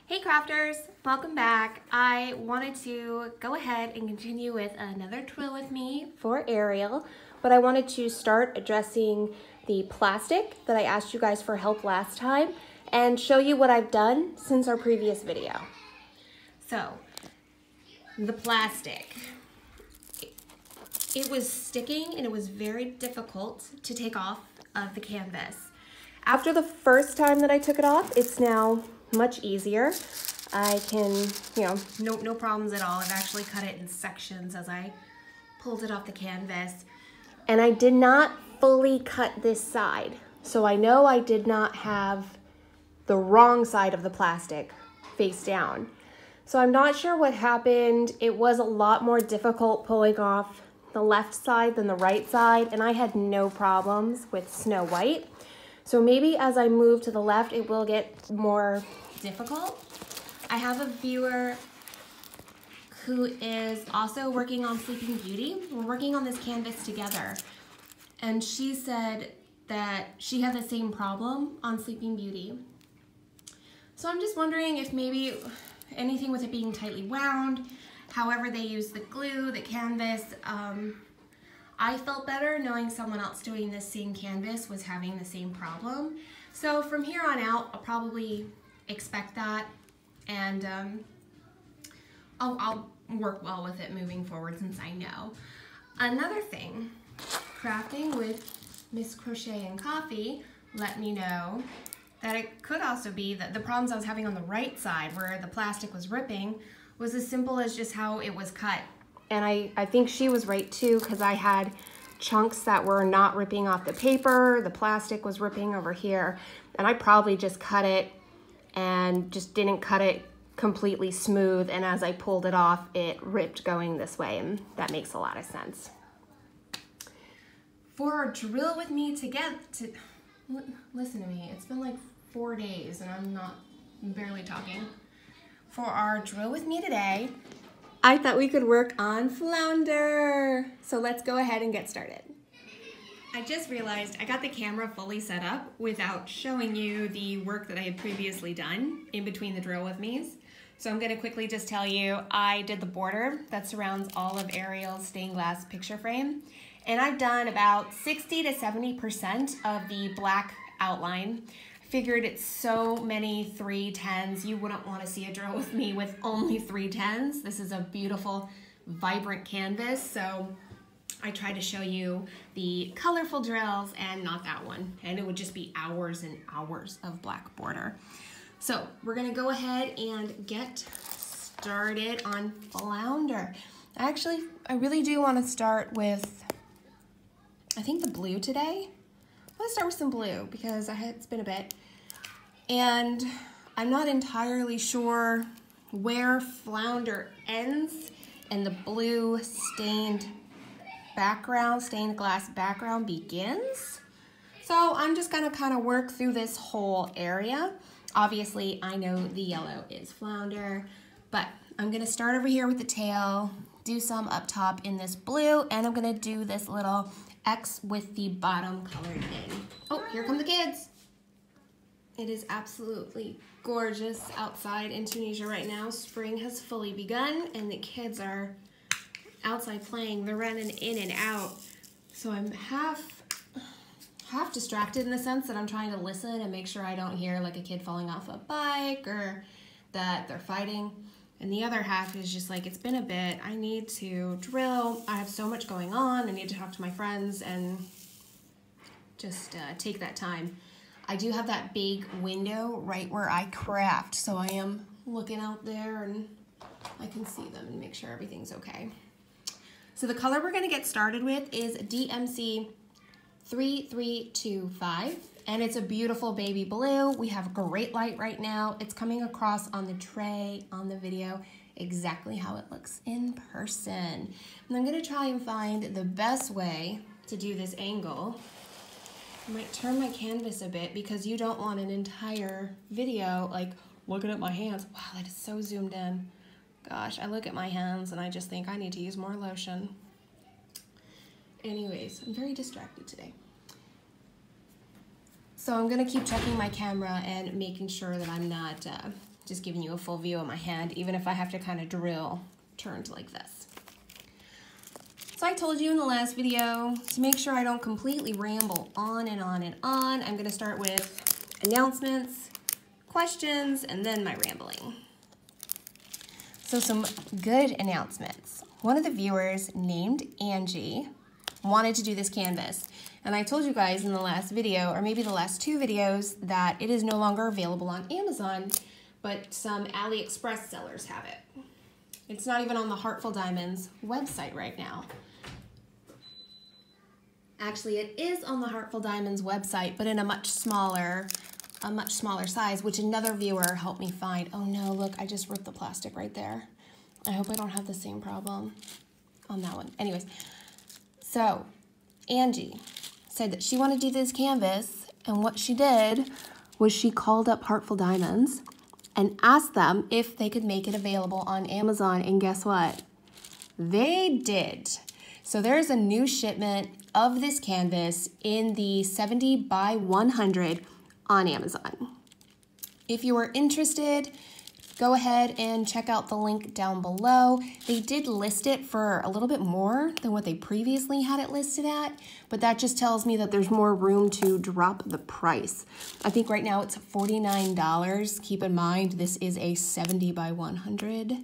Hey crafters, welcome back. I wanted to go ahead and continue with another drill with me for Ariel, but I wanted to start addressing the plastic that I asked you guys for help last time and show you what I've done since our previous video. So, the plastic. It was sticking and it was very difficult to take off of the canvas. After the first time that I took it off, it's now much easier. I can, no problems at all. I've actually cut it in sections as I pulled it off the canvas. And I did not fully cut this side. So I know I did not have the wrong side of the plastic face down. So I'm not sure what happened. It was a lot more difficult pulling off the left side than the right side, and I had no problems with Snow White. So maybe as I move to the left, it will get more difficult. I have a viewer who is also working on Sleeping Beauty. We're working on this canvas together. And she said that she had the same problem on Sleeping Beauty. So I'm just wondering if maybe anything with it being tightly wound, however they use the glue, the canvas, I felt better knowing someone else doing this same canvas was having the same problem. So from here on out, I'll probably expect that, and I'll work well with it moving forward since I know. Another thing, crafting with Miss Crochet and Coffee let me know that it could also be that the problems I was having on the right side where the plastic was ripping was as simple as just how it was cut. And I think she was right too, because I had chunks that were not ripping off the paper, the plastic was ripping over here, and I probably just cut it and just didn't cut it completely smooth, and as I pulled it off, it ripped going this way, and that makes a lot of sense. For our drill with me listen to me, it's been like 4 days and I'm barely talking. For our drill with me today, I thought we could work on Flounder. So let's go ahead and get started. I just realized I got the camera fully set up without showing you the work that I had previously done in between the drill with me's. So I'm gonna quickly just tell you, I did the border that surrounds all of Ariel's stained glass picture frame. And I've done about 60 to 70% of the black outline. Figured it's so many 310s, you wouldn't want to see a drill with me with only 310s. This is a beautiful, vibrant canvas, so I tried to show you the colorful drills and not that one, and it would just be hours and hours of black border. So we're gonna go ahead and get started on Flounder. I really do want to start with, I think, the blue today. Let's start with some blue because it's been a bit. And I'm not entirely sure where Flounder ends and the blue stained glass background begins. So I'm just gonna kind of work through this whole area. Obviously, I know the yellow is Flounder, but I'm gonna start over here with the tail, do some up top in this blue, and I'm gonna do this little X with the bottom colored in. Oh, here come the kids. It is absolutely gorgeous outside in Tunisia right now. Spring has fully begun and the kids are outside playing. They're running in and out. So I'm half distracted in the sense that I'm trying to listen and make sure I don't hear like a kid falling off a bike or that they're fighting. And the other half is just like, it's been a bit, I need to drill, I have so much going on, I need to talk to my friends and just take that time. I do have that big window right where I craft, so I am looking out there and I can see them and make sure everything's okay. So the color we're gonna get started with is DMC 3325. And it's a beautiful baby blue. We have great light right now. It's coming across on the tray, on the video, exactly how it looks in person. And I'm gonna try and find the best way to do this angle. I might turn my canvas a bit because you don't want an entire video like looking at my hands. Wow, that is so zoomed in. Gosh, I look at my hands and I just think I need to use more lotion. Anyways, I'm very distracted today. So I'm gonna keep checking my camera and making sure that I'm not just giving you a full view of my hand, even if I have to kind of drill turned like this. So I told you in the last video to make sure I don't completely ramble on and on and on, I'm gonna start with announcements, questions, and then my rambling. So some good announcements. One of the viewers named Angie wanted to do this canvas. And I told you guys in the last video, or maybe the last 2 videos, that it is no longer available on Amazon, but some AliExpress sellers have it. It's not even on the Heartful Diamonds website right now. Actually, it is on the Heartful Diamonds website, but in a much smaller size, which another viewer helped me find. Oh no, look, I just ripped the plastic right there. I hope I don't have the same problem on that one. Anyways, so Angie said that she wanted to do this canvas, and what she did was she called up Heartful Diamonds and asked them if they could make it available on Amazon, and guess what? They did. So there's a new shipment of this canvas in the 70 by 100 on Amazon. If you are interested, go ahead and check out the link down below. They did list it for a little bit more than what they previously had it listed at, but that just tells me that there's more room to drop the price. I think right now it's $49. Keep in mind, this is a 70 by 100,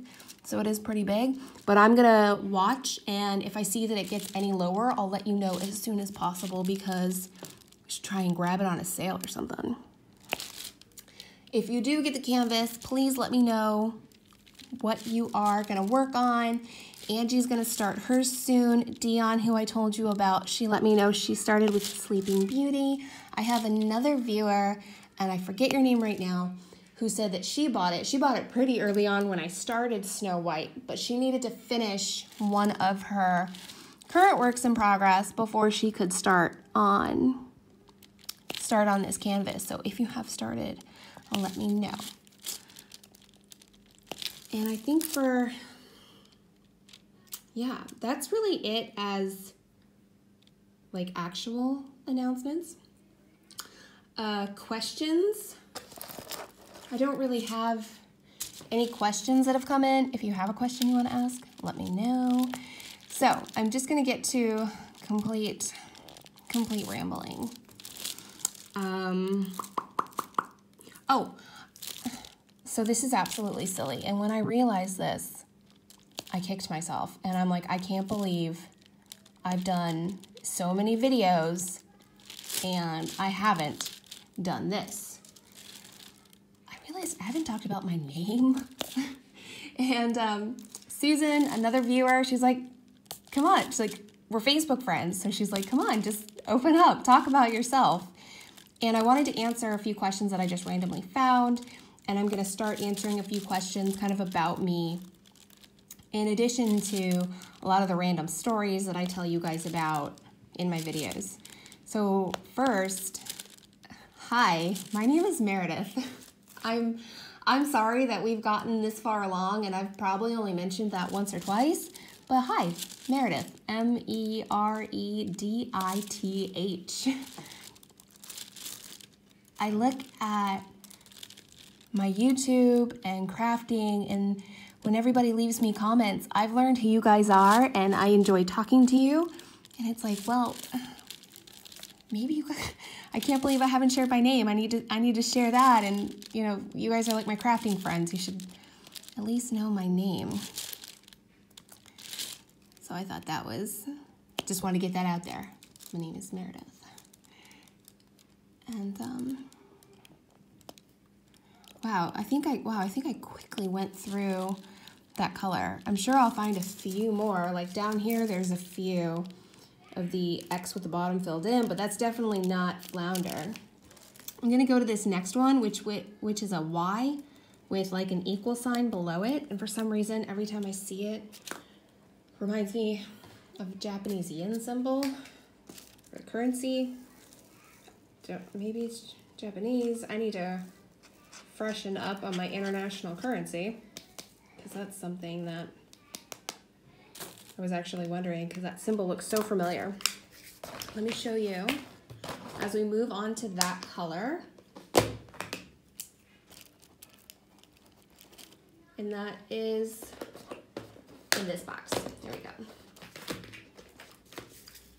so it is pretty big, but I'm gonna watch, and if I see that it gets any lower, I'll let you know as soon as possible, because I should try and grab it on a sale or something. If you do get the canvas, please let me know what you are gonna work on. Angie's gonna start hers soon. Dion, who I told you about, she let me know she started with Sleeping Beauty. I have another viewer, and I forget your name right now, who said that she bought it. She bought it pretty early on when I started Snow White, but she needed to finish one of her current works in progress before she could start on this canvas. So if you have started, let me know. And I think that's really it as like actual announcements. Questions. I don't really have any questions that have come in. If you have a question you want to ask, let me know. So I'm just gonna get to complete rambling. Oh, so this is absolutely silly. And when I realized this, I kicked myself. And I'm like, I can't believe I've done so many videos and I haven't done this. I realized I haven't talked about my name. And Susan, another viewer, she's like, come on. She's like, we're Facebook friends. So she's like, come on, just open up, talk about yourself. And I wanted to answer a few questions that I just randomly found, and I'm gonna start answering a few questions kind of about me, in addition to a lot of the random stories that I tell you guys about in my videos. So first, hi, my name is Meredith. I'm sorry that we've gotten this far along, and I've probably only mentioned that once or twice, but hi, Meredith, M-E-R-E-D-I-T-H. I look at my YouTube and crafting, and when everybody leaves me comments, I've learned who you guys are, and I enjoy talking to you. And it's like, well, maybe you guys, I can't believe I haven't shared my name. I need to share that. And you know, you guys are like my crafting friends. You should at least know my name. So I thought that was, just want to get that out there. My name is Meredith. And wow, I think I quickly went through that color. I'm sure I'll find a few more. Like down here, there's a few of the X with the bottom filled in, but that's definitely not Flounder. I'm gonna go to this next one, which is a Y with like an equal sign below it. And for some reason, every time I see it, reminds me of a Japanese yen symbol or currency. Maybe it's Japanese. I need to freshen up on my international currency, because that's something that I was actually wondering, because that symbol looks so familiar. Let me show you as we move on to that color. and that is in this box. There we go.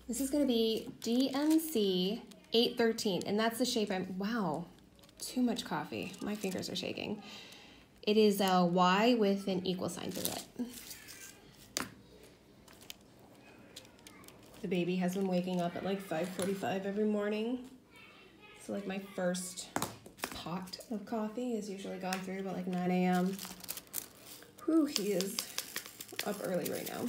This is gonna be DMC 813, and that's the shape wow, too much coffee. My fingers are shaking. It is a Y with an equal sign through it. The baby has been waking up at like 5:45 every morning. So like my first pot of coffee is usually gone through about like 9 a.m. Whew, he is up early right now.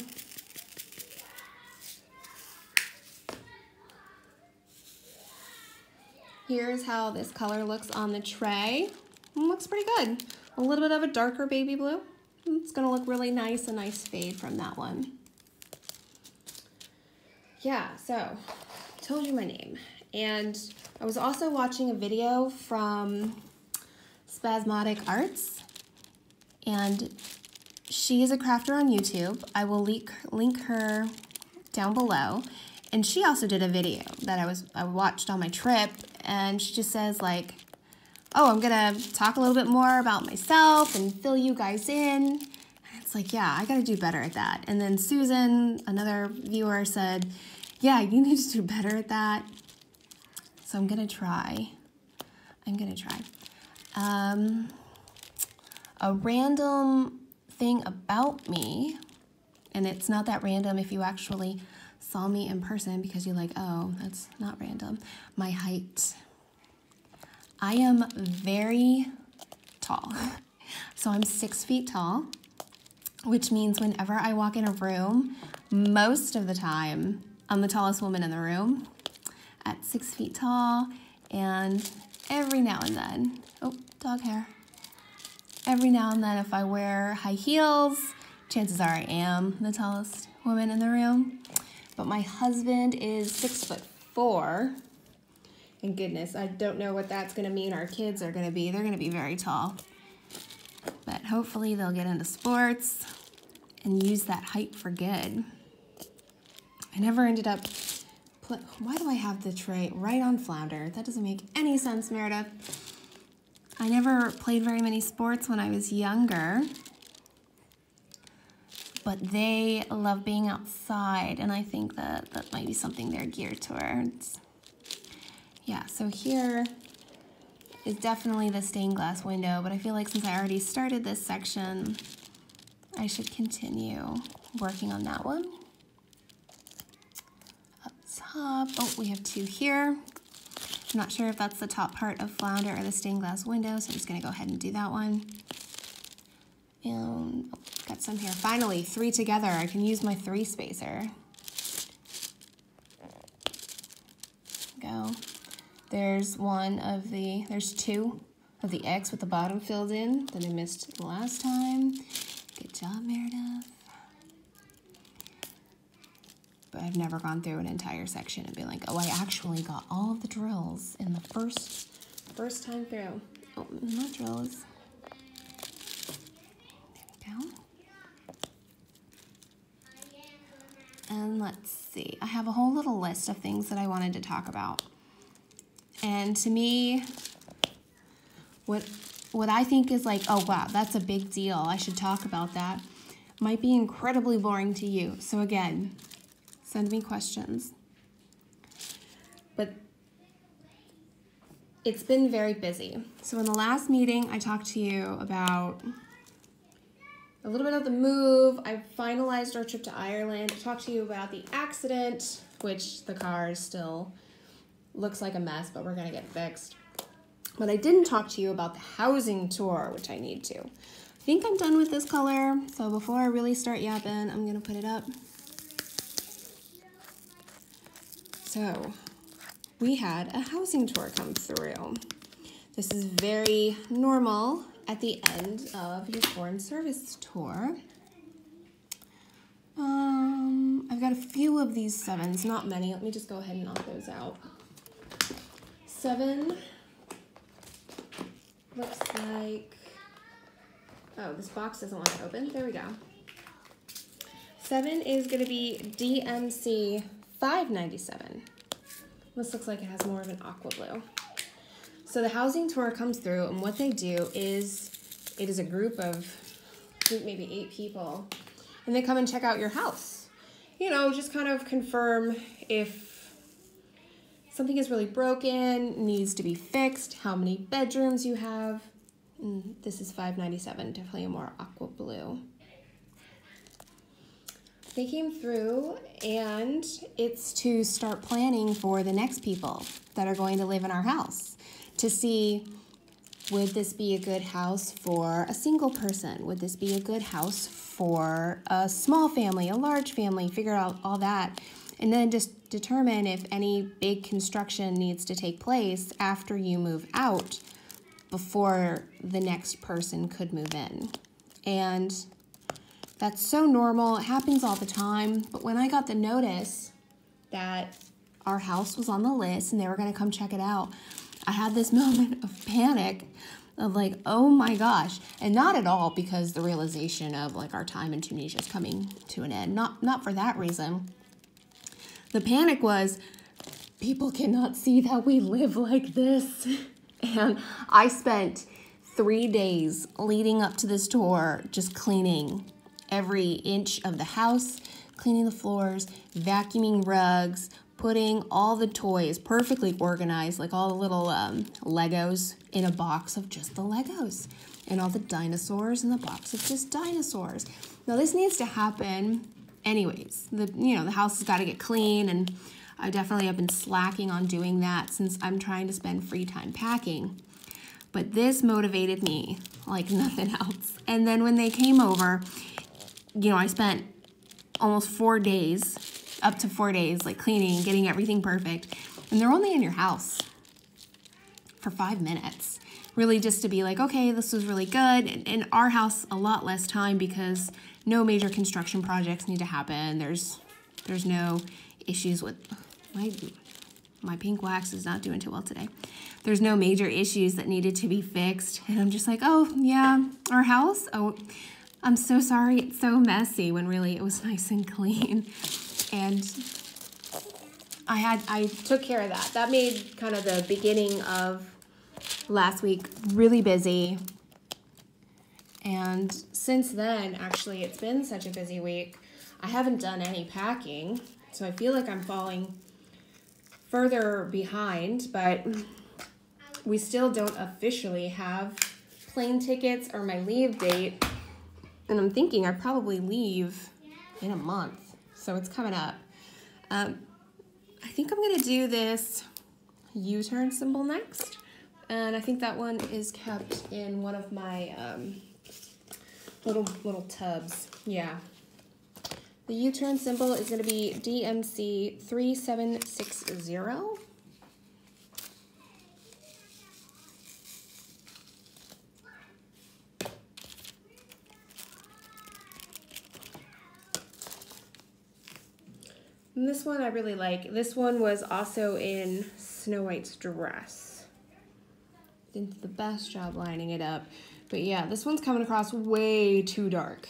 Here's how this color looks on the tray. Looks pretty good. A little bit of a darker baby blue. It's gonna look really nice, a nice fade from that one. Yeah, so I told you my name. And I was also watching a video from Spasmodic Arts, and she is a crafter on YouTube. I will link her down below. And she also did a video that I watched on my trip, and she just says like, oh, I'm gonna talk a little bit more about myself and fill you guys in. And it's like, yeah, I gotta do better at that. And then Susan, another viewer, said, yeah, you need to do better at that. So I'm gonna try. A random thing about me, and it's not that random if you actually saw me in person, because you're like, oh, that's not random. My height. I am very tall. So I'm 6 feet tall, which means whenever I walk in a room, most of the time, I'm the tallest woman in the room at 6 feet tall. And every now and then, oh, dog hair. Every now and then, if I wear high heels, chances are I am the tallest woman in the room. But my husband is 6'4". And goodness, I don't know what that's gonna mean our kids are gonna be. They're gonna be very tall. But hopefully they'll get into sports and use that height for good. I never ended up, why do I have the tray right on Flounder? That doesn't make any sense, Meredith. I never played very many sports when I was younger, but they love being outside, and I think that that might be something they're geared towards. Yeah, so here is definitely the stained glass window, but I feel like since I already started this section, I should continue working on that one. Up top, oh, we have two here. I'm not sure if that's the top part of Flounder or the stained glass window, so I'm just gonna go ahead and do that one. And oh, got some here. Finally, 3 together. I can use my 3 spacer. Go. There's there's 2 of the X with the bottom filled in that I missed the last time. Good job, Meredith. But I've never gone through an entire section and been like, oh, I actually got all of the drills in the first time through. Oh, not drills. There we go. And let's see, I have a whole little list of things that I wanted to talk about. And to me, what I think is like, oh wow, that's a big deal, I should talk about that, might be incredibly boring to you. So again, send me questions. But it's been very busy. So in the last meeting, I talked to you about a little bit of the move. I finalized our trip to Ireland. I talked to you about the accident, which the car still looks like a mess, but we're gonna get fixed. But I didn't talk to you about the housing tour, which I need to. I think I'm done with this color, so before I really start yapping, I'm gonna put it up. So, we had a housing tour come through. This is very normal at the end of your foreign service tour. I've got a few of these 7s, not many. Let me just go ahead and knock those out. 7 looks like, oh, this box doesn't want to open. There we go. 7 is going to be DMC 597. This looks like it has more of an aqua blue. So the housing tour comes through, and what they do is, it is a group of think maybe 8 people, and they come and check out your house. You know, just kind of confirm if something is really broken, needs to be fixed, how many bedrooms you have. This is $5.97, definitely a more aqua blue. They came through, and it's to start planning for the next people that are going to live in our house, to see, would this be a good house for a single person? Would this be a good house for a small family, a large family? Figure out all that, and then just determine if any big construction needs to take place after you move out before the next person could move in. And that's so normal. It happens all the time. But when I got the notice that our house was on the list and they were going to come check it out, I had this moment of panic of like, oh my gosh. And not at all because the realization of like our time in Tunisia is coming to an end. Not for that reason. The panic was, people cannot see that we live like this. And I spent 3 days leading up to this tour just cleaning every inch of the house, cleaning the floors, vacuuming rugs, putting all the toys perfectly organized, like all the little Legos in a box of just the Legos, and all the dinosaurs in the box of just dinosaurs. Now this needs to happen anyways. The house has got to get clean, and I definitely have been slacking on doing that since I'm trying to spend free time packing. But this motivated me like nothing else. And then when they came over, I spent almost 4 days, up to 4 days, like cleaning, getting everything perfect. And they're only in your house for 5 minutes, really just to be like, okay, this was really good. And in our house, a lot less time because no major construction projects need to happen. There's no issues with, my pink wax is not doing too well today. There's no major issues that needed to be fixed. And I'm just like, oh yeah, our house, oh, I'm so sorry, it's so messy, when really it was nice and clean. And I took care of that. That made kind of the beginning of last week really busy. And since then, actually, it's been such a busy week. I haven't done any packing, so I feel like I'm falling further behind, but we still don't officially have plane tickets or my leave date. And I'm thinking I'd probably leave in a month, so it's coming up. I think I'm gonna do this U-turn symbol next, and I think that one is kept in one of my little tubs. Yeah. The U-turn symbol is gonna be DMC 3760. And this one I really like. This one was also in Snow White's dress. Did the best job lining it up. But yeah, this one's coming across way too dark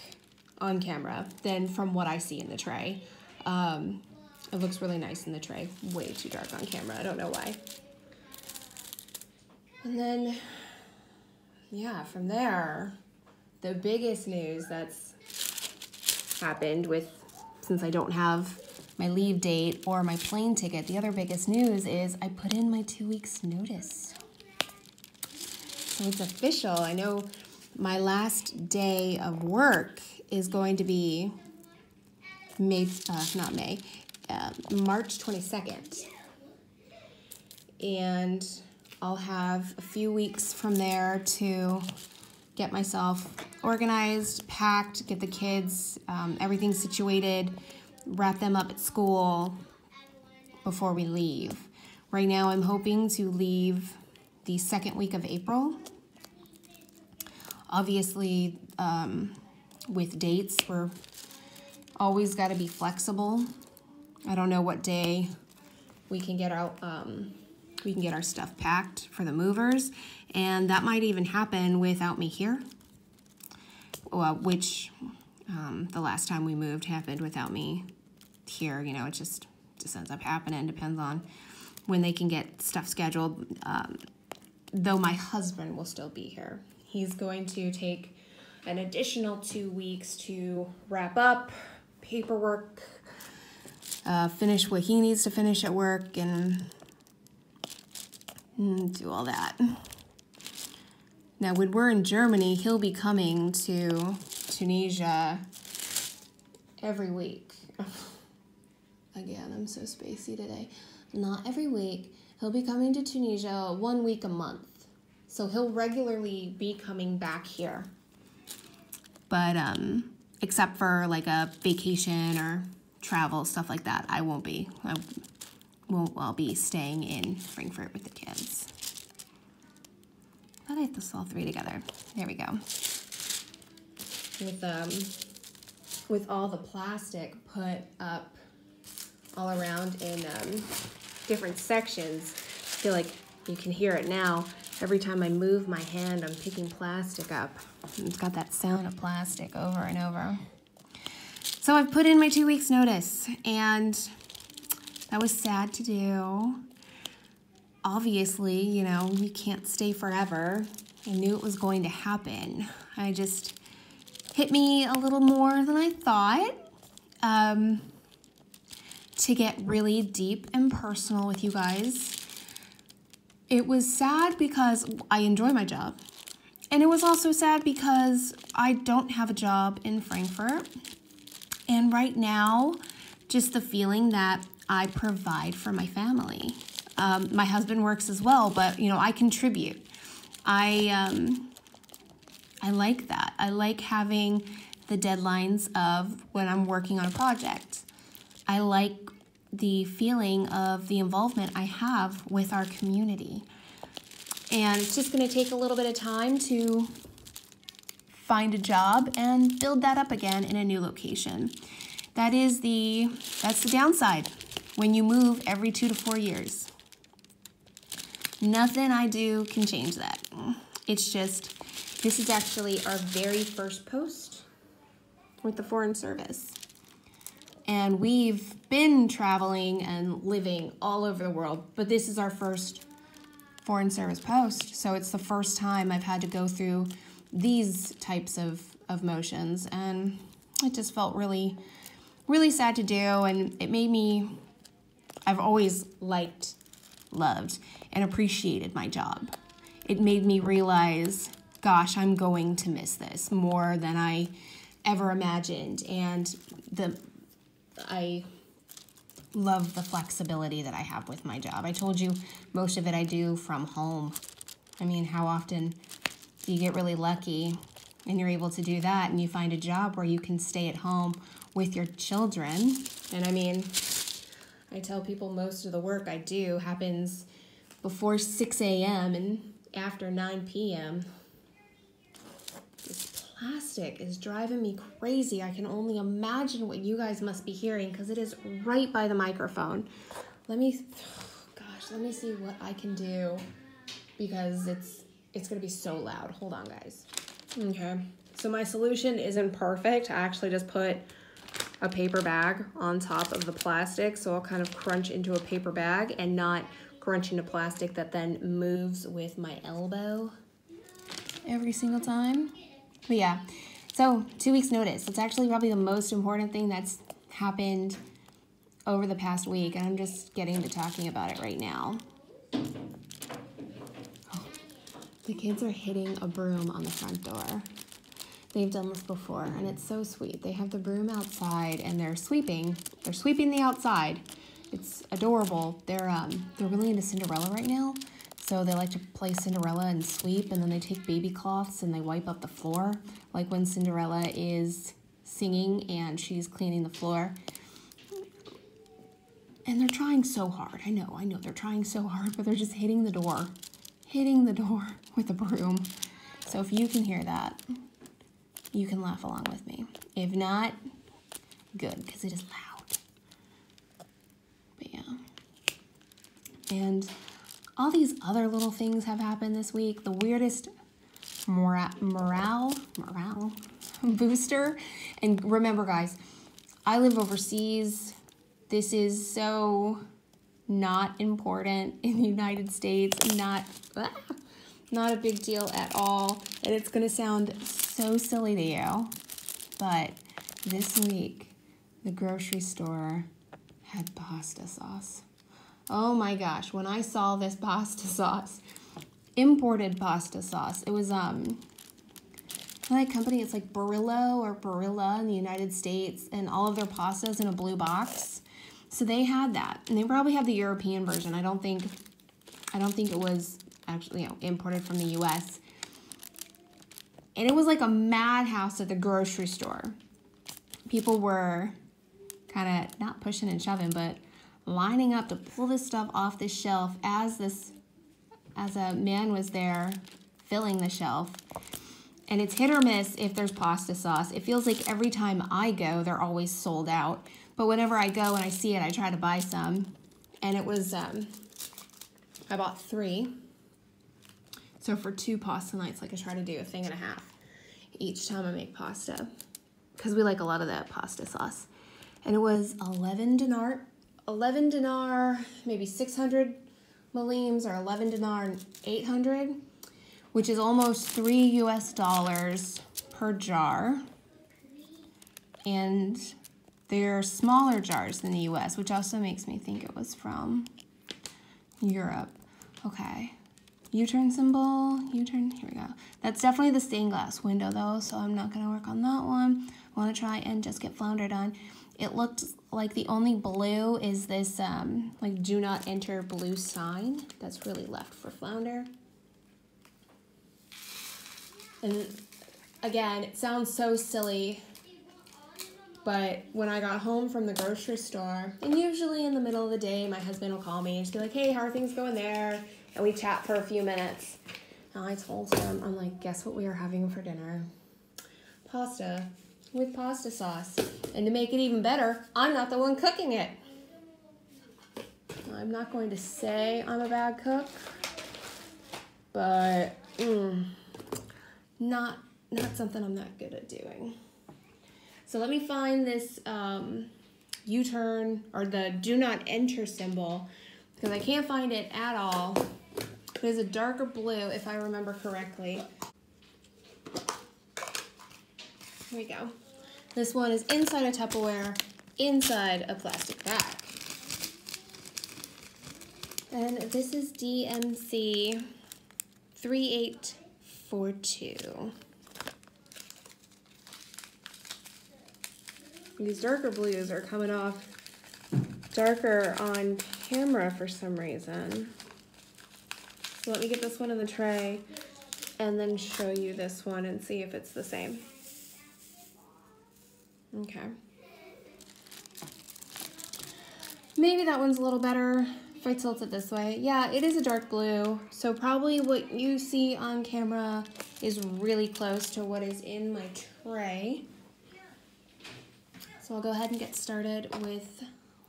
on camera than from what I see in the tray. It looks really nice in the tray. Way too dark on camera. I don't know why. And then, yeah, from there, the biggest news that's happened since I don't have my leave date or my plane ticket, the other biggest news is I put in my 2 weeks notice. So it's official. I know my last day of work is going to be March 22nd. And I'll have a few weeks from there to get myself organized, packed, get the kids, everything situated, wrap them up at school before we leave. Right now I'm hoping to leave the second week of April. Obviously, with dates, we're always got to be flexible. I don't know what day we can get our stuff packed for the movers, and that might even happen without me here. Which the last time we moved happened without me here. It just ends up happening. Depends on when they can get stuff scheduled. Though my husband will still be here. He's going to take an additional 2 weeks to wrap up paperwork, finish what he needs to finish at work, and do all that. Now, when we're in Germany, he'll be coming to Tunisia every week. Again, I'm so spacey today. Not every week. He'll be coming to Tunisia 1 week a month. So he'll regularly be coming back here. But except for like a vacation or travel, stuff like that, I won't be. I'll be staying in Frankfurt with the kids. But I have to saw 3 together. There we go. With all the plastic put up all around in different sections, I feel like you can hear it now. Every time I move my hand, I'm picking plastic up. It's got that sound of plastic over and over. So I've put in my 2 weeks notice, and that was sad to do. Obviously, you know, you can't stay forever. I knew it was going to happen. I just hit me a little more than I thought. To get really deep and personal with you guys, it was sad because I enjoy my job. And it was also sad because I don't have a job in Frankfurt. And right now, just the feeling that I provide for my family. My husband works as well, but you know, I contribute. I like that. I like having the deadlines of when I'm working on a project. I like the feeling of the involvement I have with our community. And it's just going to take a little bit of time to find a job and build that up again in a new location. That's the downside when you move every 2 to 4 years. Nothing I do can change that. It's just, this is actually our very first post with the Foreign Service. And we've been traveling and living all over the world, but this is our first Foreign Service post. So it's the first time I've had to go through these types of motions, and it just felt really, really sad to do. And it made me, I've always liked, loved, and appreciated my job. It made me realize, gosh, I'm going to miss this more than I ever imagined. And I love the flexibility that I have with my job. I told you most of it I do from home. I mean, how often do you get really lucky and you're able to do that and you find a job where you can stay at home with your children? And I mean, I tell people most of the work I do happens before 6 a.m. and after 9 p.m. This plastic is driving me crazy. I can only imagine what you guys must be hearing because it is right by the microphone. Let me see what I can do because it's gonna be so loud. Hold on, guys. Okay, so my solution isn't perfect. I actually just put a paper bag on top of the plastic, so I'll kind of crunch into a paper bag and not crunch into plastic that then moves with my elbow every single time. But yeah, so 2 weeks notice. It's actually probably the most important thing that's happened over the past week, and I'm just getting to talking about it right now. Oh, the kids are hitting a broom on the front door. They've done this before, and it's so sweet. They have the broom outside, and they're sweeping. They're sweeping the outside. It's adorable. They're really into Cinderella right now, so they like to play Cinderella and sweep, and then they take baby cloths and they wipe up the floor, like when Cinderella is singing and she's cleaning the floor. And they're trying so hard. I know, they're trying so hard, but they're just hitting the door with a broom. So if you can hear that, you can laugh along with me. If not, good, because it is loud. But yeah. And all these other little things have happened this week. The weirdest morale booster. And remember, guys, I live overseas. This is so not important in the United States. Not a big deal at all. And it's going to sound so silly to you, but this week the grocery store had pasta sauce. Oh my gosh, when I saw this pasta sauce, imported pasta sauce, it was that company, it's like Barilla in the United States, and all of their pastas in a blue box. So they had that, and they probably have the European version. I don't think it was actually, imported from the US. And it was like a madhouse at the grocery store. People were kind of not pushing and shoving, but lining up to pull this stuff off the shelf as a man was there filling the shelf. And it's hit or miss if there's pasta sauce. It feels like every time I go, they're always sold out. But whenever I go and I see it, I try to buy some. And it was, I bought 3. So for 2 pasta nights, like I try to do a thing and a half each time I make pasta. Because we like a lot of that pasta sauce. And it was 11 dinar, maybe 600 malims, or 11 dinar and 800. Which is almost $3 US per jar. And they're smaller jars than the US, which also makes me think it was from Europe. Okay, U-turn symbol, U-turn, here we go. That's definitely the stained glass window though, so I'm not gonna work on that one. I wanna try and just get Flounder done. It looked like the only blue is this like do not enter blue sign. That's really left for Flounder. And again, it sounds so silly, but when I got home from the grocery store, and usually in the middle of the day, my husband will call me and just be like, hey, how are things going there? And we chat for a few minutes. And I told him, I'm like, guess what we are having for dinner? Pasta with pasta sauce. And to make it even better, I'm not the one cooking it. I'm not going to say I'm a bad cook, but not something I'm that good at doing. So let me find this U-turn or the do not enter symbol, because I can't find it at all. It is a darker blue if I remember correctly. Here we go. This one is inside a Tupperware, inside a plastic bag. And this is DMC 3842. These darker blues are coming off darker on camera for some reason. So let me get this one in the tray and then show you this one and see if it's the same. Okay. Maybe that one's a little better if I tilt it this way. Yeah, it is a dark blue, so probably what you see on camera is really close to what is in my tray. So I'll go ahead and get started with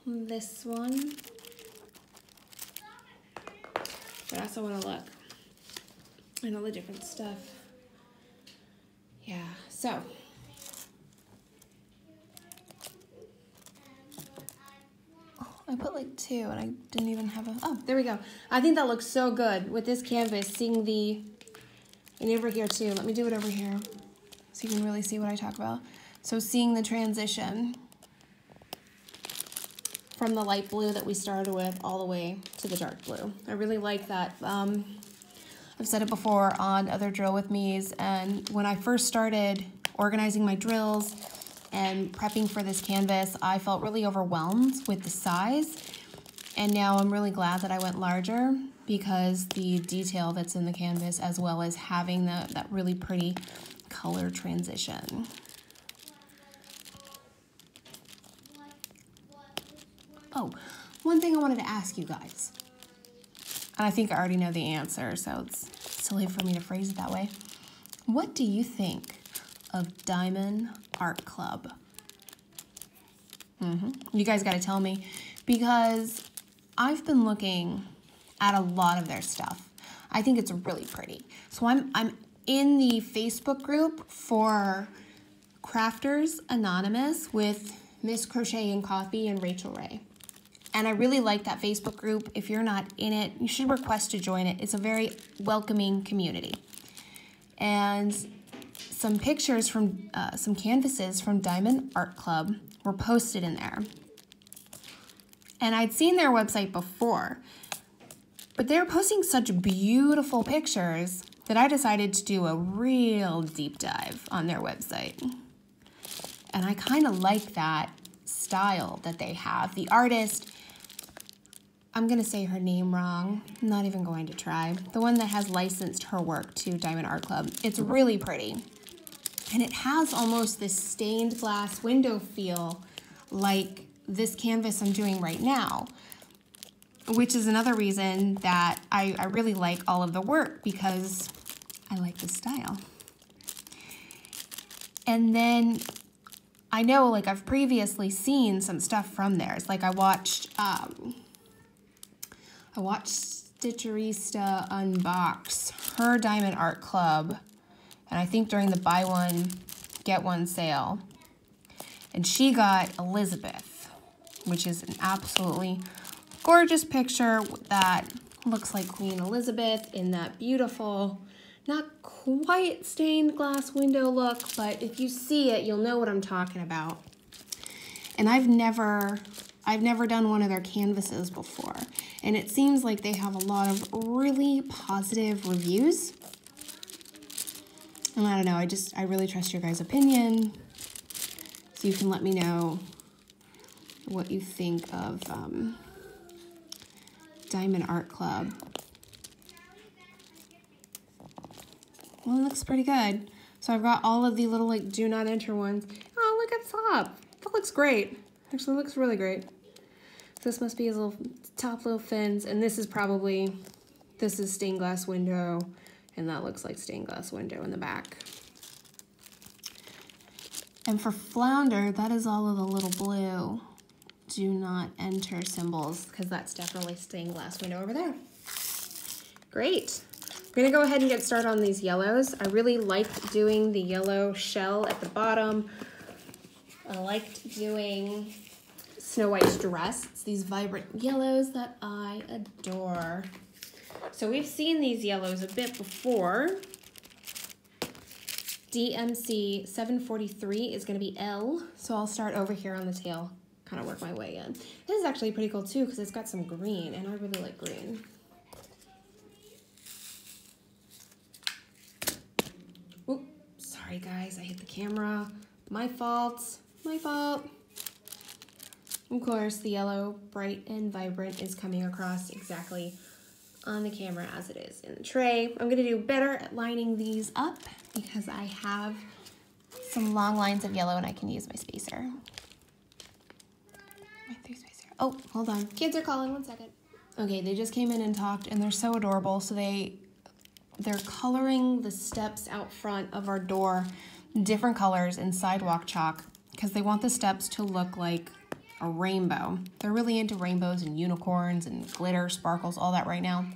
this one. But I also want to look at all the different stuff. Yeah, so. I put like 2 and I didn't even have a, oh, there we go. I think that looks so good with this canvas, seeing the, and over here too. Let me do it over here so you can really see what I talk about. So seeing the transition from the light blue that we started with all the way to the dark blue. I really like that. I've said it before on other drill with me's, and when I first started organizing my drills and prepping for this canvas, I felt really overwhelmed with the size, and now I'm really glad that I went larger because the detail that's in the canvas, as well as having that really pretty color transition. Oh, one thing I wanted to ask you guys, and I think I already know the answer, so it's silly for me to phrase it that way. What do you think of Diamond Art Club? You guys got to tell me, because I've been looking at a lot of their stuff. I think it's really pretty. So I'm in the Facebook group for Crafters Anonymous with Miss Crochet and Coffee and Rachel Ray. And I really like that Facebook group. If you're not in it, you should request to join it. It's a very welcoming community. And some pictures from some canvases from Diamond Art Club were posted in there. And I'd seen their website before, but they were posting such beautiful pictures that I decided to do a real deep dive on their website. And I kind of like that style that they have. The artist, I'm gonna say her name wrong. I'm not even going to try. The one that has licensed her work to Diamond Art Club. It's really pretty. And it has almost this stained glass window feel like this canvas I'm doing right now, which is another reason that I really like all of the work, because I like the style. And then I know, like, I've previously seen some stuff from theirs. Like I watched Stitcherista unbox her Diamond Art Club, and I think during the buy one, get one sale. And she got Elizabeth, which is an absolutely gorgeous picture that looks like Queen Elizabeth in that beautiful, not quite stained glass window look, but if you see it, you'll know what I'm talking about. And I've never done one of their canvases before, and it seems like they have a lot of really positive reviews. And I don't know, I really trust your guys' opinion, so you can let me know what you think of Diamond Art Club. Well, it looks pretty good. So I've got all of the little, like, do not enter ones. Oh, look at the top. That looks great. Actually, looks really great. This must be his little top little fins, and this is stained glass window, and that looks like stained glass window in the back. And for Flounder, that is all of the little blue do not enter symbols, because that's definitely stained glass window over there. Great. I'm gonna go ahead and get started on these yellows. I really liked doing the yellow shell at the bottom. I liked doing Snow White's dress. It's these vibrant yellows that I adore. So we've seen these yellows a bit before. DMC 743 is gonna be L. So I'll start over here on the tail, kind of work my way in. This is actually pretty cool too, because it's got some green, and I really like green. Oop, sorry guys, I hit the camera. My fault, my fault. Of course, the yellow, bright and vibrant, is coming across exactly on the camera as it is in the tray. I'm gonna do better at lining these up because I have some long lines of yellow and I can use my spacer. My 3 spacer. Oh, hold on. Kids are calling, 1 second. Okay, they just came in and talked, and they're so adorable. So they're coloring the steps out front of our door different colors in sidewalk chalk because they want the steps to look like a rainbow. They're really into rainbows and unicorns and glitter, sparkles, all that right now.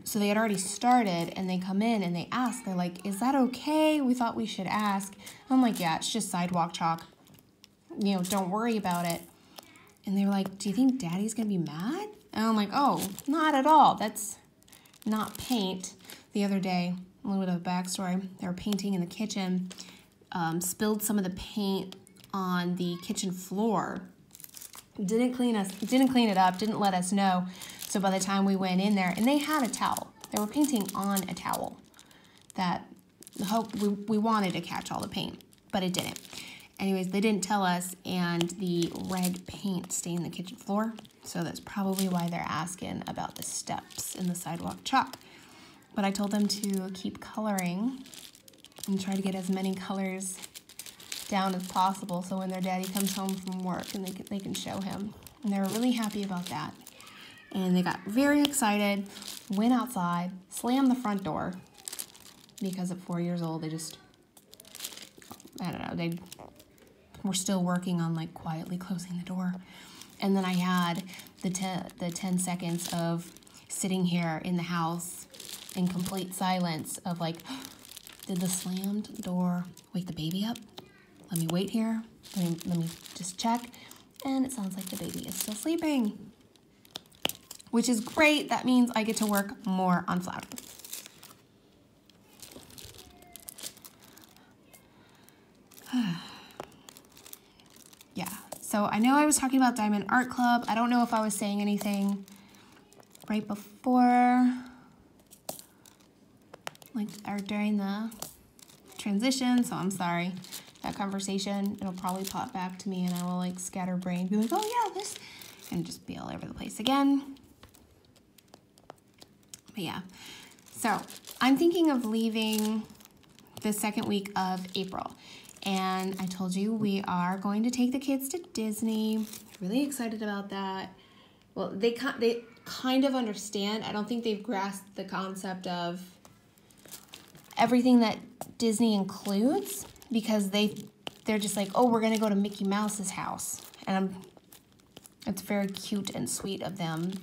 So they had already started, and they come in and they ask, they're like, is that okay? We thought we should ask. I'm like, yeah, it's just sidewalk chalk. You know, don't worry about it. And they were like, do you think Daddy's gonna be mad? And I'm like, oh, not at all. That's not paint. The other day, a little bit of a backstory, they were painting in the kitchen, spilled some of the paint on the kitchen floor. Didn't clean it up, didn't let us know. So by the time we went in there, and they had a towel. They were painting on a towel that we wanted to catch all the paint, but it didn't. Anyways, they didn't tell us, and the red paint stained the kitchen floor. So that's probably why they're asking about the steps in the sidewalk chalk. But I told them to keep coloring and try to get as many colors down as possible, so when their daddy comes home from work and they can show him. And they were really happy about that. And they got very excited, went outside, slammed the front door, because at 4 years old, they just, I don't know, they were still working on like quietly closing the door. And then I had the 10 seconds of sitting here in the house in complete silence of like, did the slammed door wake the baby up? Let me wait here. Let me just check. And it sounds like the baby is still sleeping, which is great. That means I get to work more on Flounder. Yeah, so I know I was talking about Diamond Art Club. I don't know if I was saying anything right before, like, or during the transition, so I'm sorry. That conversation, it'll probably pop back to me and I will like scatterbrain, be like, oh yeah, this, and just be all over the place again. But yeah, so I'm thinking of leaving the second week of April. And I told you we are going to take the kids to Disney. Really excited about that. Well, they kind of understand. I don't think they've grasped the concept of everything that Disney includes, because they're just like, oh, we're gonna go to Mickey Mouse's house. And it's very cute and sweet of them.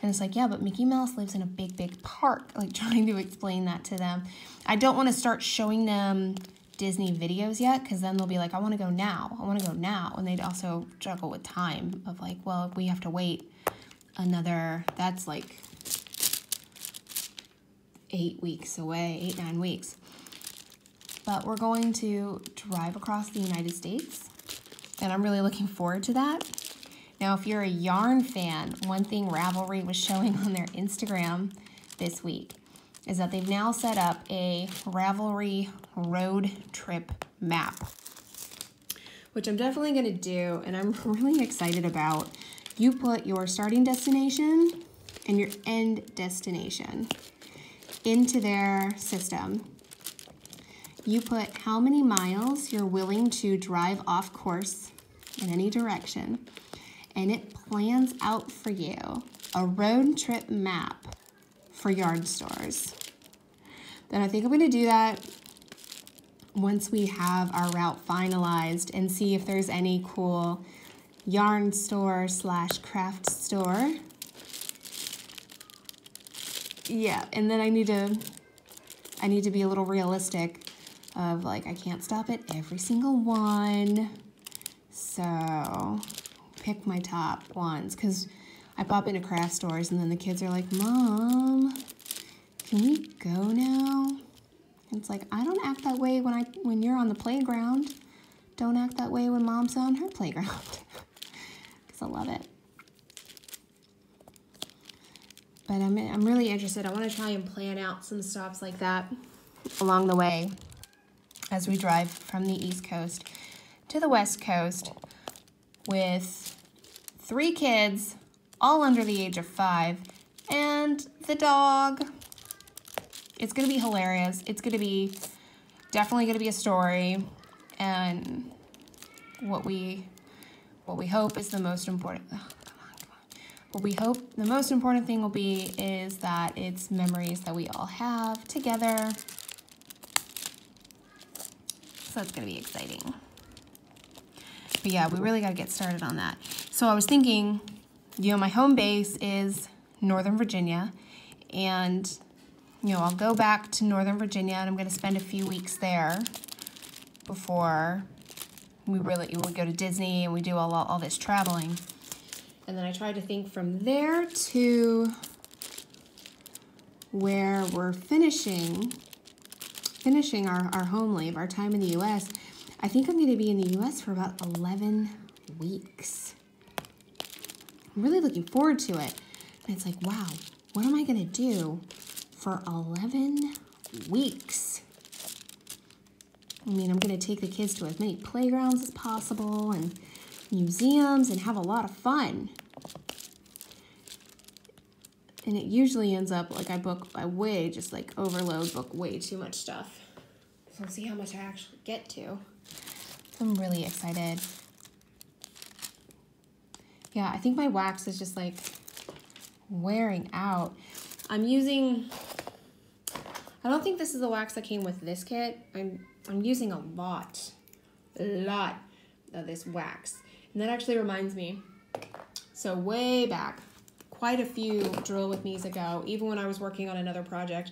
And it's like, yeah, but Mickey Mouse lives in a big, big park. Like, trying to explain that to them. I don't want to start showing them Disney videos yet, because then they'll be like, I want to go now. I want to go now. And they'd also juggle with time of like, well, we have to wait another, that's like 8 weeks away, 8, 9 weeks. But we're going to drive across the United States, and I'm really looking forward to that. Now, if you're a yarn fan, one thing Ravelry was showing on their Instagram this week is that they've now set up a Ravelry road trip map, which I'm definitely going to do, and I'm really excited about. You put your starting destination and your end destination into their system. You put how many miles you're willing to drive off course in any direction, and it plans out for you a road trip map for yard stores. Then I think I'm going to do that once we have our route finalized and see if there's any cool yarn store / craft store. Yeah, and then I need to be a little realistic of like, I can't stop at every single one. So pick my top ones, because I pop into craft stores and then the kids are like, Mom, can we go now? And it's like, I don't act that way when you're on the playground. Don't act that way when Mom's on her playground. Because I love it. But I'm really interested. I want to try and plan out some stops like that along the way as we drive from the East Coast to the West Coast with 3 kids, all under the age of 5, and the dog. It's going to be hilarious. It's going to be definitely going to be a story, and what we hope is the most important. Oh, come on. What we hope the most important thing will be is that it's memories that we all have together. So that's going to be exciting. But yeah, we really got to get started on that. So I was thinking, you know, my home base is Northern Virginia, and you know, I'll go back to Northern Virginia and I'm going to spend a few weeks there before we go to Disney and we do all this traveling. And then I tried to think from there to where we're finishing our home leave, our time in the U.S. I think I'm going to be in the U.S. for about 11 weeks. I'm really looking forward to it. And it's like, wow, what am I going to do for 11 weeks? I mean, I'm going to take the kids to as many playgrounds as possible and museums and have a lot of fun. And it usually ends up like I book way too much stuff. So I'll see how much I actually get to. I'm really excited. Yeah, I think my wax is just like wearing out. I don't think this is the wax that came with this kit. I'm using a lot of this wax. And that actually reminds me, so way back, quite a few Drill With Me's ago, even when I was working on another project,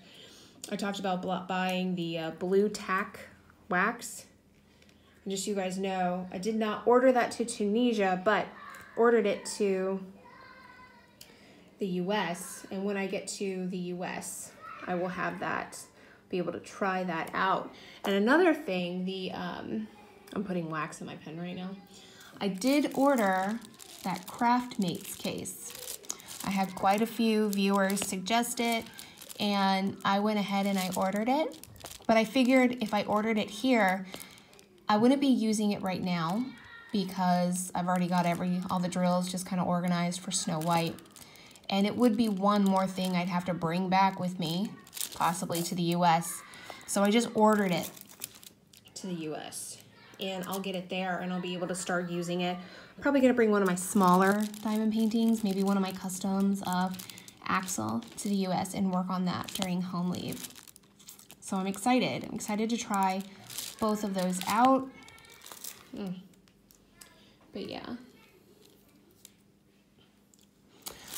I talked about buying the blue tack wax. And just so you guys know, I did not order that to Tunisia, but ordered it to the US. And when I get to the US, I will have that, be able to try that out. And another thing, I'm putting wax in my pen right now. I did order that Craft Mates case. I had quite a few viewers suggest it, and I went ahead and I ordered it. But I figured if I ordered it here, I wouldn't be using it right now because I've already got all the drills just kind of organized for Snow White. And it would be one more thing I'd have to bring back with me, possibly to the US. So I just ordered it to the US. And I'll get it there and I'll be able to start using it. I'm probably gonna bring one of my smaller diamond paintings, maybe one of my customs of Axel to the US and work on that during home leave. So I'm excited. I'm excited to try both of those out. But yeah.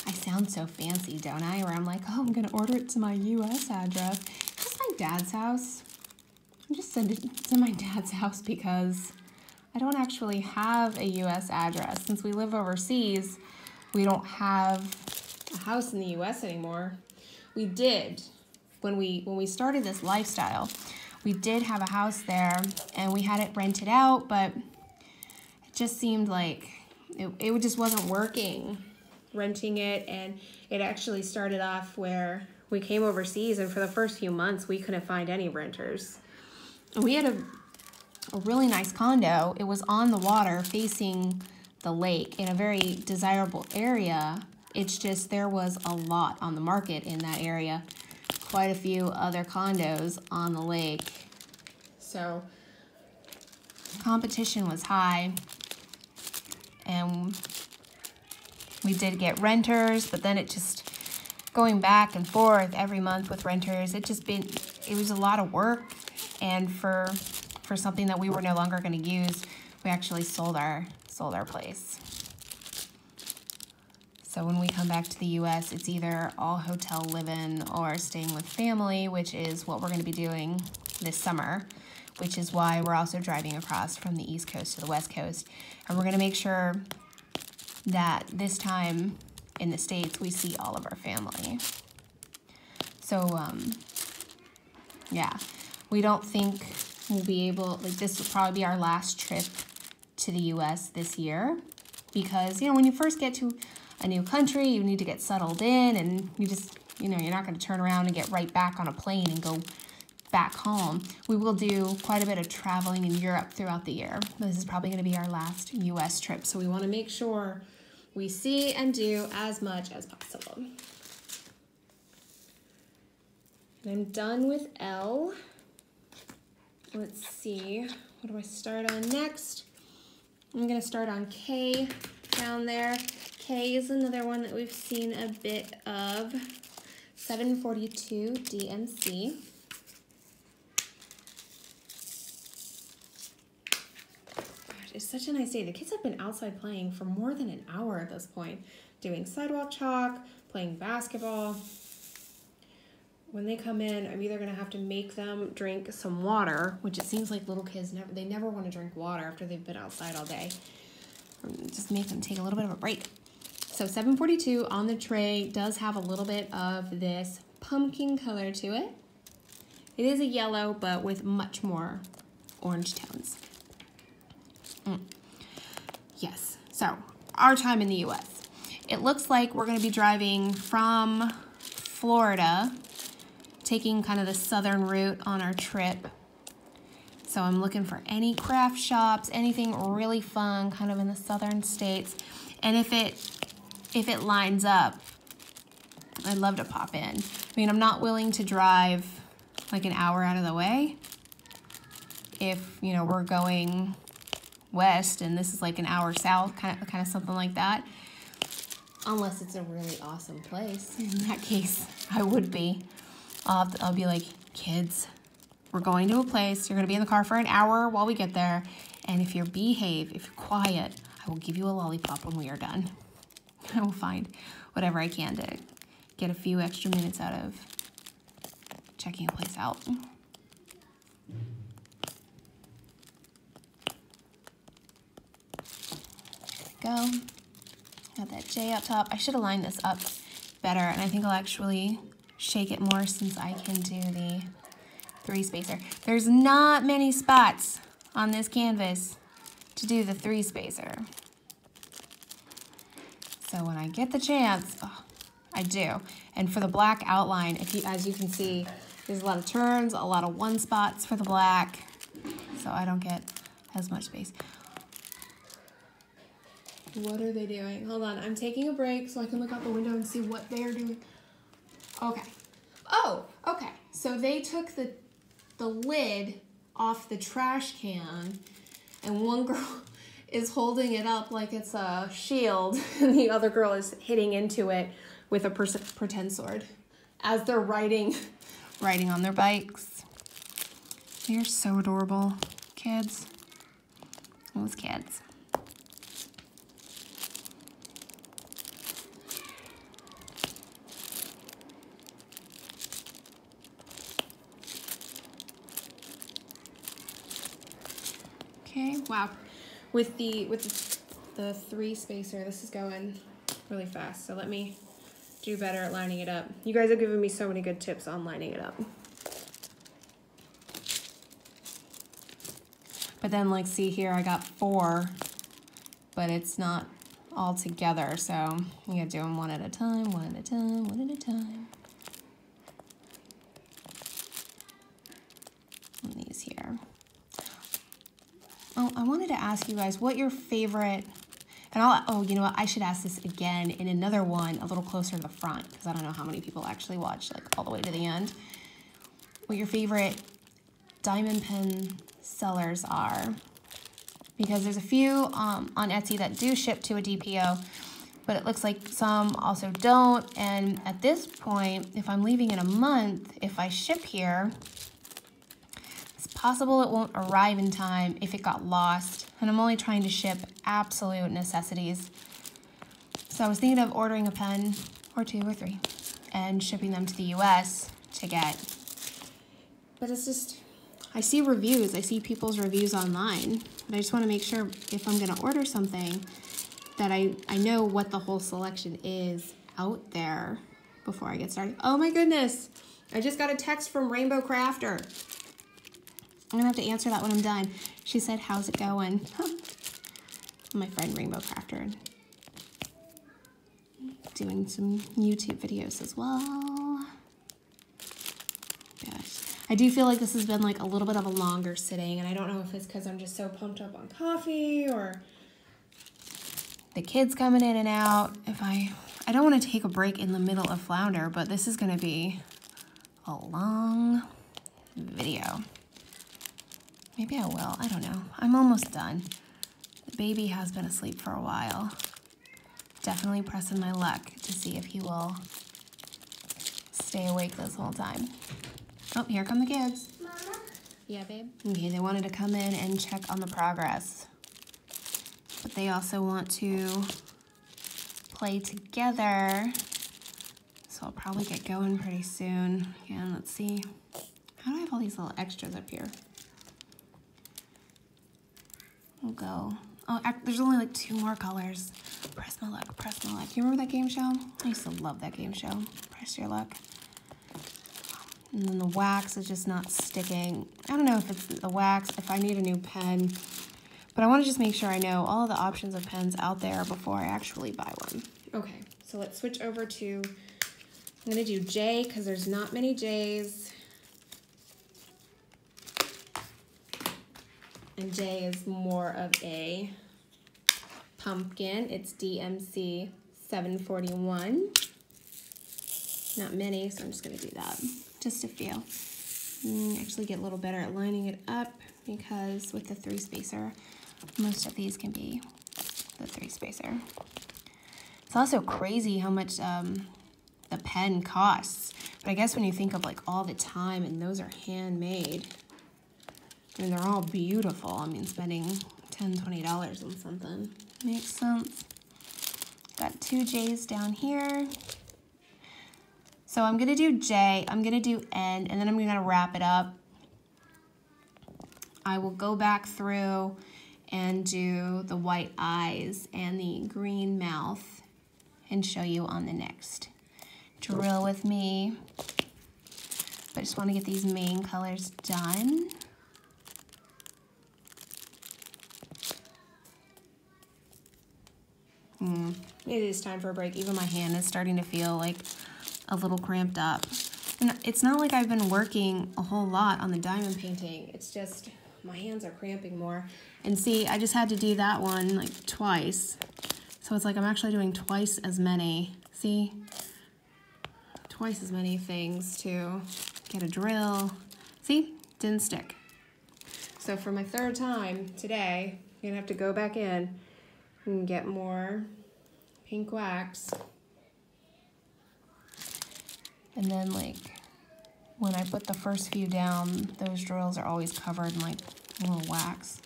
I sound so fancy, don't I? Where I'm like, oh, I'm gonna order it to my US address. Is this my dad's house? I'm just send it to my dad's house because I don't actually have a US address. Since we live overseas, we don't have a house in the US anymore. We did when we started this lifestyle. We did have a house there and we had it rented out, but it just seemed like it just wasn't working, renting it. And it actually started off where we came overseas and for the first few months we couldn't find any renters. And we had a really nice condo. It was on the water facing the lake in a very desirable area. It's just there was a lot on the market in that area. Quite a few other condos on the lake. So competition was high. And we did get renters, but then it just going back and forth every month with renters, it was a lot of work. And for something that we were no longer going to use, we actually sold our place. So when we come back to the US, it's either all hotel live-in or staying with family, which is what we're going to be doing this summer, which is why we're also driving across from the East Coast to the West Coast. And we're going to make sure that this time in the States, we see all of our family. So, yeah, we don't think we'll be able, like this will probably be our last trip to the US this year because, you know, when you first get to a new country, you need to get settled in and you just, you know, you're not going to turn around and get right back on a plane and go back home. We will do quite a bit of traveling in Europe throughout the year. This is probably going to be our last US trip, so we want to make sure we see and do as much as possible. And I'm done with L. Let's see, what do I start on next? I'm going to start on K down there. K is another one that we've seen a bit of. 742 DMC. It's such a nice day. The kids have been outside playing for more than an hour at this point, doing sidewalk chalk, playing basketball. When they come in, I'm either gonna have to make them drink some water, which it seems like little kids never want to drink water after they've been outside all day. Just make them take a little bit of a break. So 742 on the tray does have a little bit of this pumpkin color to it. It is a yellow, but with much more orange tones. Yes, so our time in the US. It looks like we're going to be driving from Florida, taking kind of the southern route on our trip. So I'm looking for any craft shops, anything really fun kind of in the southern states. And if it lines up, I'd love to pop in. I mean, I'm not willing to drive like an hour out of the way. If, you know, we're going west and this is like an hour south, kind of something like that. Unless it's a really awesome place. In that case, I would be. I'll be like, kids, we're going to a place. You're going to be in the car for an hour while we get there. And if you behave, if you're quiet, I will give you a lollipop when we are done. I will find whatever I can to get a few extra minutes out of checking a place out. Go. Got that J up top. I should have lined this up better, and I think I'll actually shake it more since I can do the 3 spacer. There's not many spots on this canvas to do the 3 spacer. So when I get the chance, oh, I do. And for the black outline, as you can see, there's a lot of turns, a lot of 1 spots for the black, so I don't get as much space. What are they doing? Hold on, I'm taking a break so I can look out the window and see what they are doing. Okay. Oh, okay. So they took the lid off the trash can, and one girl is holding it up like it's a shield, and the other girl is hitting into it with a pretend sword as they're riding on their bikes. They're so adorable. Kids. Those kids. Okay, wow. With the 3 spacer, this is going really fast. So let me do better at lining it up. You guys have given me so many good tips on lining it up. But then, like, see here, I got 4, but it's not all together. So you gotta do them one at a time, one at a time, one at a time. And these here. Oh, I wanted to ask you guys what your favorite, and oh, you know what, I should ask this again in another one a little closer to the front, because I don't know how many people actually watch like all the way to the end. What your favorite diamond pen sellers are, because there's a few on Etsy that do ship to a DPO, but it looks like some also don't, and at this point, if I'm leaving in a month, if I ship here, possible it won't arrive in time if it got lost, and I'm only trying to ship absolute necessities. So I was thinking of ordering a pen or 2 or 3 and shipping them to the US to get. But it's just, I see reviews, I see people's reviews online, but I just want to make sure if I'm going to order something that I know what the whole selection is out there before I get started. Oh my goodness, I just got a text from Rainbow Crafter. I'm gonna have to answer that when I'm done. She said, how's it going? My friend Rainbow Crafter. Doing some YouTube videos as well. Gosh. I do feel like this has been like a little bit of a longer sitting, and I don't know if it's because I'm just so pumped up on coffee or the kids coming in and out. I don't want to take a break in the middle of Flounder, but this is gonna be a long video. Maybe I will, I don't know. I'm almost done. The baby has been asleep for a while. Definitely pressing my luck to see if he will stay awake this whole time. Oh, here come the kids. Mama? Yeah, babe? Okay, they wanted to come in and check on the progress. But they also want to play together. So I'll probably get going pretty soon. Again, let's see. How do I have all these little extras up here? We'll go. Oh, there's only like 2 more colors. Press my luck, press my luck. You remember that game show? I used to love that game show. Press your luck. And then the wax is just not sticking. I don't know if it's the wax, if I need a new pen. But I want to just make sure I know all of the options of pens out there before I actually buy one. Okay, so let's switch over to, I'm going to do J because there's not many J's. And J is more of a pumpkin. It's DMC 741. Not many, so I'm just gonna do that. Just a few. Actually get a little better at lining it up because with the 3 spacer, most of these can be the 3 spacer. It's also crazy how much the pen costs. But I guess when you think of like all the time, and those are handmade, and they're all beautiful. I mean, spending $10, $20 on something makes sense. Got 2 J's down here. So I'm gonna do J, I'm gonna do N, and then I'm gonna wrap it up. I will go back through and do the white eyes and the green mouth and show you on the next drill with me. But I just want to get these main colors done. It is time for a break. Even my hand is starting to feel like a little cramped up. And it's not like I've been working a whole lot on the diamond painting. It's just my hands are cramping more. And see, I just had to do that one like twice. So it's like I'm actually doing twice as many. See? Twice as many things to get a drill. See? Didn't stick. So for my third time today, I'm gonna have to go back in and get more pink wax. And then like when I put the first few down, those drills are always covered in like a little wax.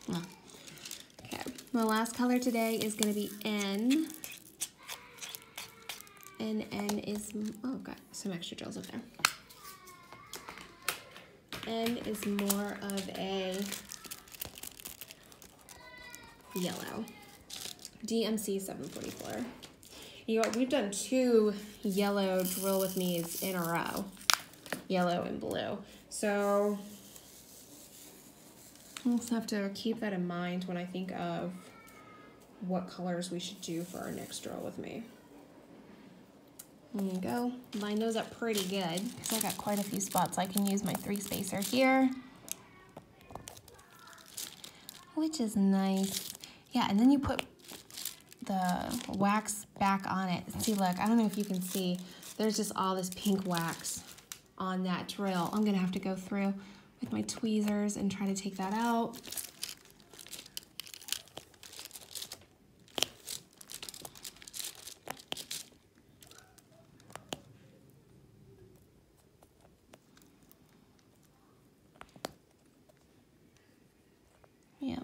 Okay, my last color today is gonna be N. And N is, oh, got some extra drills up there. N is more of a yellow. DMC 744. You know what, we've done 2 yellow drill with me's in a row. Yellow and blue. So I'll just have to keep that in mind when I think of what colors we should do for our next drill with me. There you go. Line those up pretty good because I got quite a few spots. I can use my 3 spacer here, which is nice. Yeah, and then you put the wax back on it. See, look, I don't know if you can see, there's just all this pink wax on that drill. I'm gonna have to go through with my tweezers and try to take that out. Yeah,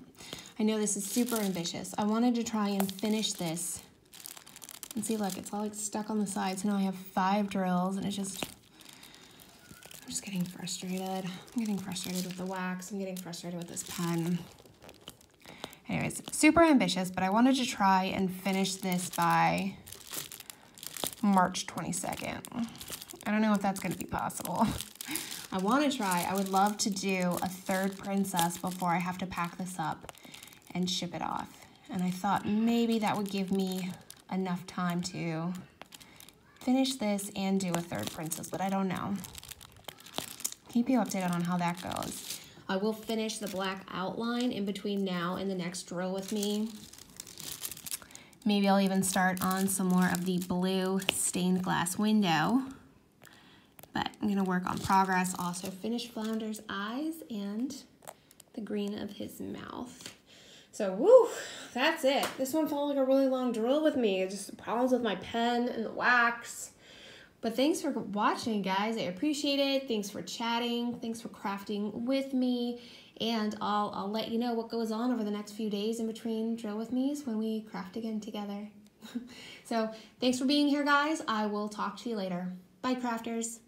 I know this is super ambitious. I wanted to try and finish this. And see, look, it's all like stuck on the side. So now I have 5 drills and it's just, I'm just getting frustrated. I'm getting frustrated with the wax. I'm getting frustrated with this pen. Anyways, super ambitious, but I wanted to try and finish this by March 22nd. I don't know if that's gonna be possible. I wanna try, I would love to do a 3rd princess before I have to pack this up and ship it off. And I thought maybe that would give me enough time to finish this and do a 3rd princess, but I don't know. Keep you updated on how that goes. I will finish the black outline in between now and the next drill with me. Maybe I'll even start on some more of the blue stained glass window. But I'm gonna work on progress. Also finish Flounder's eyes and the green of his mouth. So, woo, that's it. This one felt like a really long drill with me. Just problems with my pen and the wax. But thanks for watching, guys. I appreciate it. Thanks for chatting. Thanks for crafting with me. And I'll let you know what goes on over the next few days in between drill with me's when we craft again together. So thanks for being here, guys. I will talk to you later. Bye, crafters.